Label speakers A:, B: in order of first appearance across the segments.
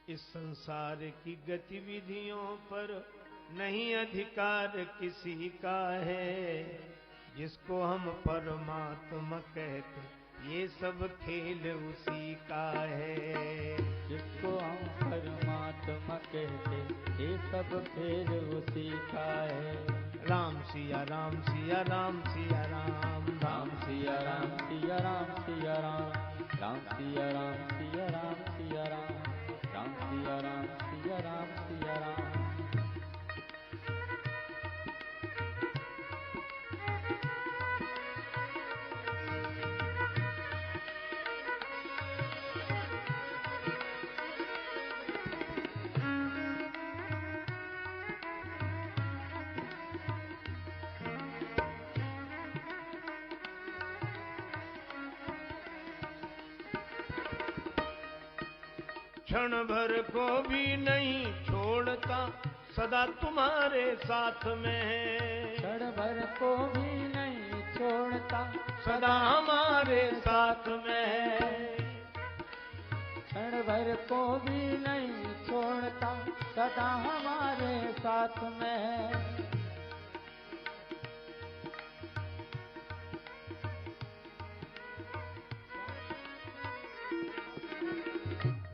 A: इस संसार की गतिविधियों पर नहीं अधिकार किसी का है। जिसको हम परमात्मा कहते ये सब खेल उसी का है।
B: जिसको हम परमात्मा कहते ये सब खेल उसी का है।
A: राम सिया राम सिया राम सिया राम
B: राम सिया राम सिया राम सिया राम राम सिया राम सिया राम सिया राम राम सिया राम सिया राम सिया राम।
A: क्षण भर को भी नहीं छोड़ता सदा तुम्हारे साथ में है।
B: क्षण भर को भी नहीं छोड़ता
A: सदा हमारे साथ में है।
B: क्षण भर को भी नहीं छोड़ता सदा हमारे साथ में है।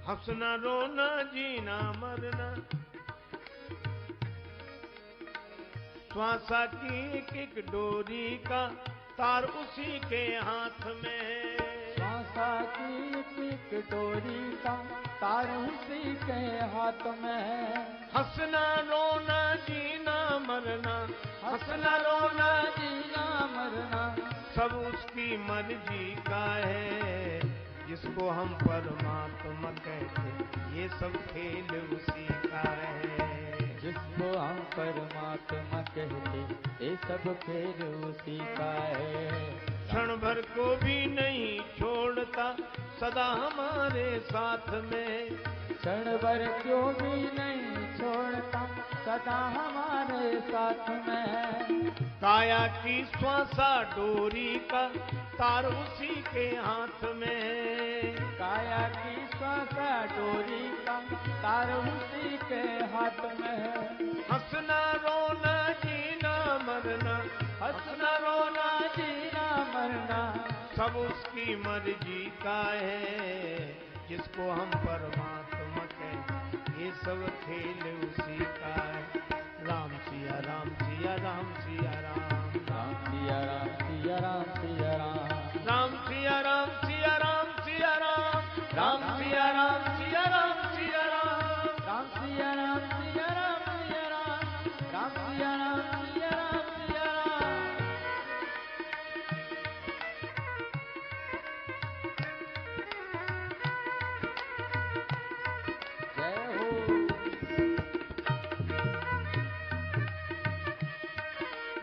A: हंसना रोना जीना मरना श्वासा की एक डोरी का तार उसी के हाथ में है।
B: श्वासा की एक डोरी का तार उसी के हाथ में है।
A: हंसना रोना जीना मरना हंसना रोना
B: जीना मरना
A: सब उसकी मर्जी का है। जिसको हम परमात्मा कहते ये सब खेल उसी का है।
B: जिसको हम परमात्मा कहते ये सब खेल उसी का है।
A: क्षण भर को भी नहीं छोड़ता सदा हमारे साथ में।
B: क्षण भर क्यों भी नहीं छोड़ता सदा हमारे साथ में।
A: काया की श्वासा डोरी का तार उसी के हाथ में।
B: काया की श्वासा डोरी का तार उसी के हाथ में।
A: हंसना रोना जीना मरना
B: हंसना रोना जीना मरना
A: सब उसकी मर्जी का है। जिसको हम परमात्मा कहते ये सब खेल उसी का है। राम सिया राम सिया राम सिया राम
B: राम सिया राम सिया राम सिया राम
A: राम सिया राम सिया राम सिया राम राम सिया राम सिया राम सिया राम
B: राम सिया राम सिया राम सिया राम राम सिया राम सिया राम सिया राम। जय हो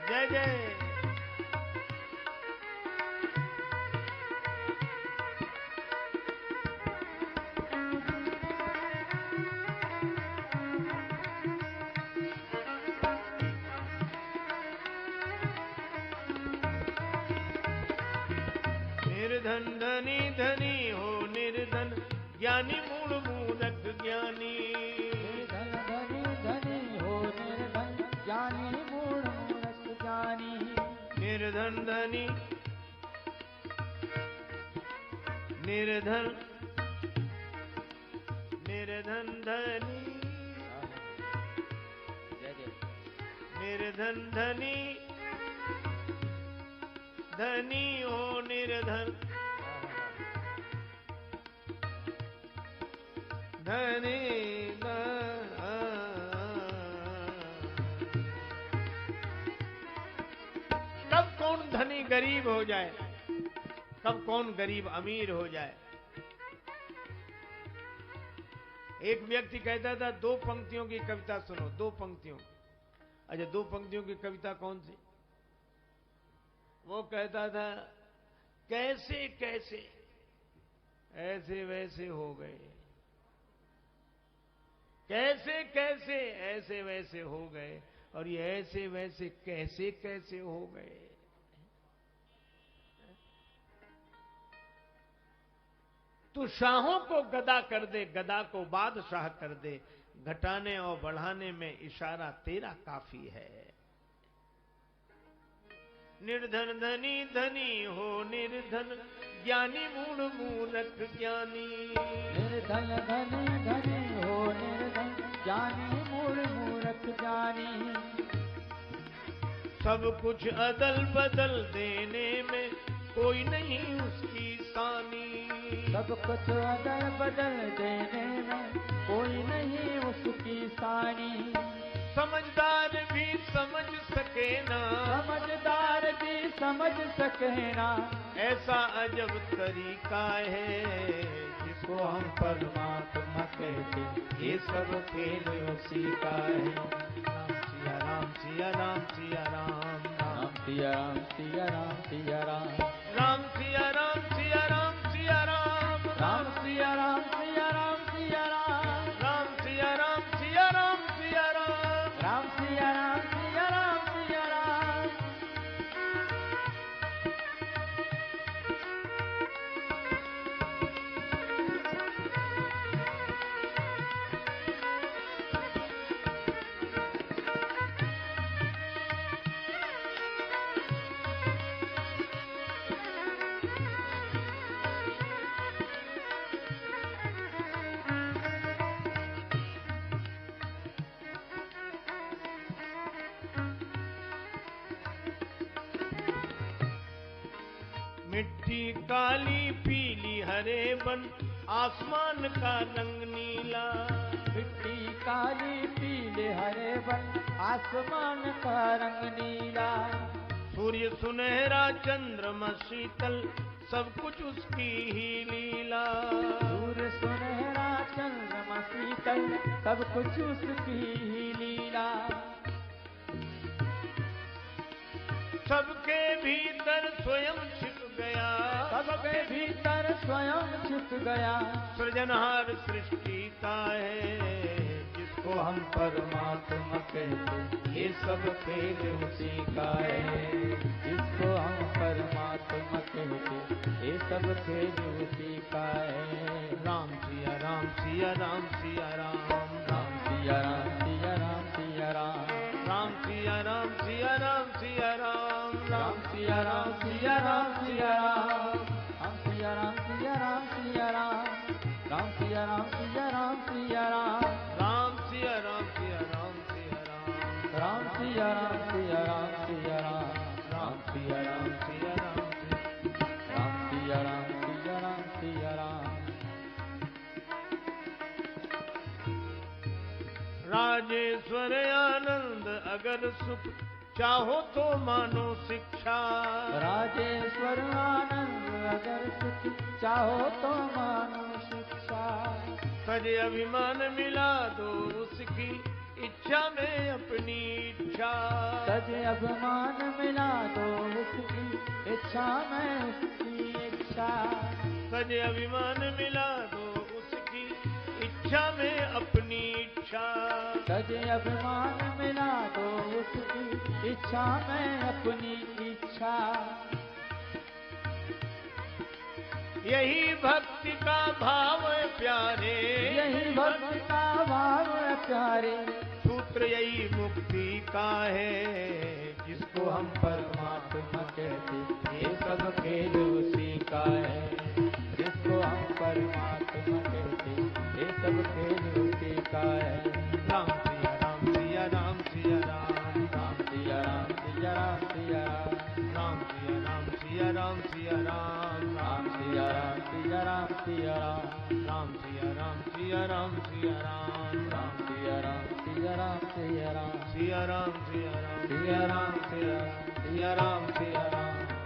A: जय जय। निर्धन धनी धनी हो निर्धन ज्ञानी मूल मूरख ज्ञानी।
B: निर्धन धनी धनी हो निर्धन ज्ञानी मूढ़ मूर्ख ज्ञानी।
A: निर्धन धनी निर्धन निर्धन धनी
B: जय जय।
A: निर्धन धनी धनी हो निर्धन धनी कब कौन धनी गरीब हो जाए कब कौन गरीब अमीर हो जाए। एक व्यक्ति कहता था दो पंक्तियों की कविता सुनो दो पंक्तियों। अच्छा दो पंक्तियों की कविता कौन सी। वो कहता था कैसे कैसे ऐसे वैसे हो गए कैसे कैसे ऐसे वैसे हो गए और ये ऐसे वैसे कैसे कैसे हो गए। तू शाहों को गदा कर दे, गदा को बादशाह कर दे, घटाने और बढ़ाने में इशारा तेरा काफी है। निर्धन धनी धनी हो निर्धन, ज्ञानी मूढ़ मूरख ज्ञानी।
B: निर्धन धनी धनी हो निर्धन, ज्ञानी मूढ़ मूरख ज्ञानी।
A: सब कुछ अदल बदल देने में कोई नहीं उसकी सानी।
B: सब कुछ अदल बदल देने में कोई नहीं उसकी सानी।
A: समझदार भी समझ सके ना,
B: समझदार भी समझ सके ना,
A: ऐसा अजब तरीका है जिसको हम परमात्मा कहते, ये सब खेल उसी का है। राम सिया राम सिया राम,
B: राम सिया राम सिया राम सिया राम,
A: राम सिया राम सिया राम सिया राम,
B: राम सिया राम सिया राम सिया राम,
A: राम सिया राम सिया राम सिया राम,
B: राम सिया राम सिया राम सिया राम।
A: मिट्टी काली पीली हरे बन, आसमान का रंग नीला।
B: मिट्टी काली पीले हरे बन, आसमान का रंग नीला।
A: सूर्य सुनहरा चंद्रमा शीतल, सब कुछ उसकी ही लीला।
B: सूर्य सुनहरा चंद्रमा शीतल, सब कुछ उसकी ही लीला।
A: सबके भीतर स्वयं छिप गया,
B: सबके भीतर स्वयं छिप गया।
A: सृजनहार सृष्टि का है जिसको हम परमात्मा कहते, ये सब खेल उसी का है।
B: जिसको हम परमात्मा कहते, ये सब खेल उसी का है।
A: राम सिया राम सिया राम सिया राम,
B: राम सिया राम सिया राम सिया राम,
A: राम सिया राम सिया राम सिया राम,
B: राम सिया राम सिया राम सिया राम, राम सिया राम सिया राम सिया राम, राम सिया राम सिया राम सिया राम,
A: राम सिया राम सिया राम सिया राम,
B: राम सिया राम सिया राम सिया राम,
A: राम सिया राम सिया राम,
B: राम सिया राम सिया राम सिया राम।
A: राजेश्वर आनंद अगर सुख चाहो तो मानो शिक्षा।
B: राजेश्वर आनंद अगर सुख चाहो तो मानो शिक्षा।
A: सजे अभिमान मिला दो उसकी इच्छा में अपनी इच्छा।
B: सजे अभिमान मिला दो उसकी इच्छा में उसकी इच्छा।
A: सजे अभिमान मिला दो उसकी इच्छा में अपनी इच्छा।
B: सजे अभिमान मिला दो उसकी इच्छा में अपनी इच्छा।
A: यही भक्ति का भाव है प्यारे,
B: यही भक्ति का भाव है प्यारे।
A: सूत्र यही मुक्ति का है जिसको हम परमात्मा कहते, ये सब खेल उसी का है।
B: जिसको हम परमात्मा कहते, ये सब खेल उसी का है।
A: राम सिया राम सिया राम सिया राम,
B: राम सिया राम सिया राम सिया राम,
A: राम सिया राम सिया राम सिया राम,
B: राम सिया राम सिया राम सिया राम,
A: राम सिया राम सिया राम सिया राम,
B: राम सिया राम सिया राम सिया राम,
A: सिया राम सिया राम सिया राम सिया राम, सिया राम सिया राम।